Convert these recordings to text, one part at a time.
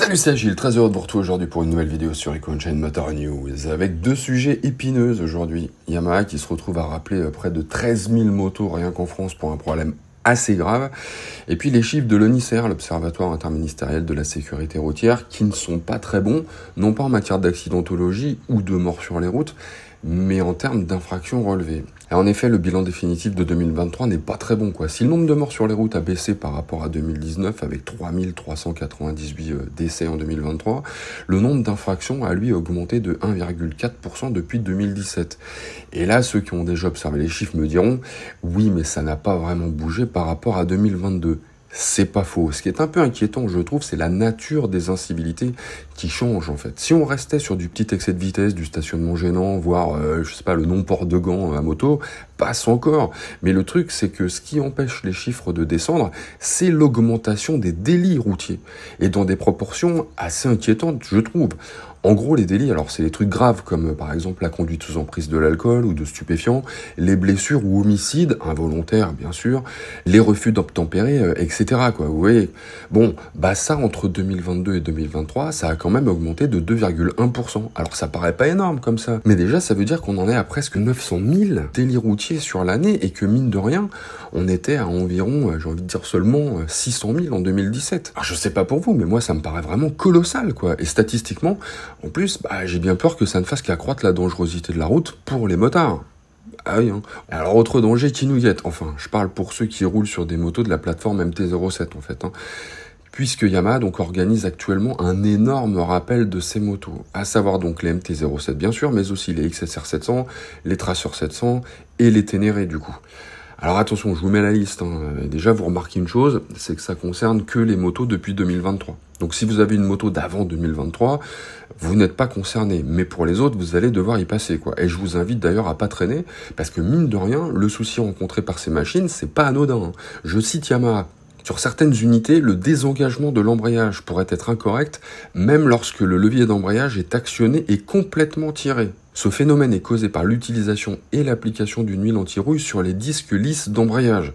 Salut, c'est Agile, très heureux de vous retrouver aujourd'hui pour une nouvelle vidéo sur EcoChain Motor News, avec deux sujets épineux aujourd'hui. Yamaha qui se retrouve à rappeler près de 13 000 motos rien qu'en France pour un problème assez grave, et puis les chiffres de l'ONISER, l'Observatoire interministériel de la sécurité routière, qui ne sont pas très bons, non pas en matière d'accidentologie ou de morts sur les routes, mais en termes d'infractions relevées. Et en effet, le bilan définitif de 2023 n'est pas très bon, Si le nombre de morts sur les routes a baissé par rapport à 2019, avec 3398 décès en 2023, le nombre d'infractions a lui augmenté de 1,4% depuis 2017. Et là, ceux qui ont déjà observé les chiffres me diront, oui, mais ça n'a pas vraiment bougé par rapport à 2022. C'est pas faux. Ce qui est un peu inquiétant, je trouve, c'est la nature des incivilités qui change, en fait. Si on restait sur du petit excès de vitesse, du stationnement gênant, voire, le non-port de gants à moto, passe encore. Mais le truc, c'est que ce qui empêche les chiffres de descendre, c'est l'augmentation des délits routiers. Et dans des proportions assez inquiétantes, je trouve. En gros, les délits, alors c'est les trucs graves, comme par exemple la conduite sous emprise de l'alcool ou de stupéfiants, les blessures ou homicides, involontaires bien sûr, les refus d'obtempérer, etc. Vous voyez. Bon, ça entre 2022 et 2023, ça a quand même augmenté de 2,1%. Alors ça paraît pas énorme comme ça, mais déjà ça veut dire qu'on en est à presque 900 000 délits routiers sur l'année et que mine de rien, on était à environ, j'ai envie de dire seulement 600 000 en 2017. Alors je sais pas pour vous, mais moi ça me paraît vraiment colossal, Et statistiquement, en plus, j'ai bien peur que ça ne fasse qu'accroître la dangerosité de la route pour les motards. Ah oui, Alors, autre danger qui nous guette, je parle pour ceux qui roulent sur des motos de la plateforme MT-07, puisque Yamaha organise actuellement un énorme rappel de ces motos, à savoir donc les MT-07 bien sûr, mais aussi les XSR 700, les Tracer 700 et les Ténéré du coup. Alors attention, je vous mets la liste. Déjà, vous remarquez une chose, c'est que ça concerne que les motos depuis 2023. Donc si vous avez une moto d'avant 2023, vous n'êtes pas concerné. Mais pour les autres, vous allez devoir y passer, Et je vous invite d'ailleurs à pas traîner, parce que mine de rien, le souci rencontré par ces machines, c'est pas anodin. Je cite Yamaha. Sur certaines unités, le désengagement de l'embrayage pourrait être incorrect, même lorsque le levier d'embrayage est actionné et complètement tiré. Ce phénomène est causé par l'utilisation et l'application d'une huile anti-rouille sur les disques lisses d'embrayage.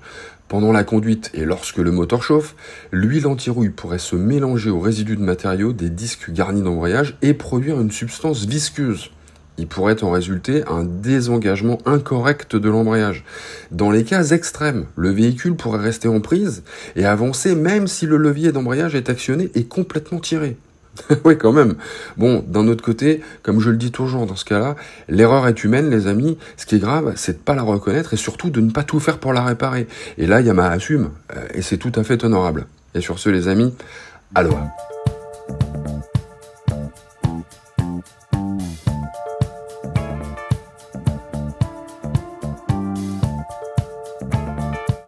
Pendant la conduite et lorsque le moteur chauffe, l'huile anti-rouille pourrait se mélanger aux résidus de matériaux des disques garnis d'embrayage et produire une substance visqueuse. Il pourrait en résulter un désengagement incorrect de l'embrayage. Dans les cas extrêmes, le véhicule pourrait rester en prise et avancer même si le levier d'embrayage est actionné et complètement tiré. Oui, quand même. Bon, d'un autre côté, comme je le dis toujours dans ce cas-là, l'erreur est humaine, les amis. Ce qui est grave, c'est de pas la reconnaître et surtout de ne pas tout faire pour la réparer. Et là, Yamaha assume, et c'est tout à fait honorable. Et sur ce, les amis, aloha.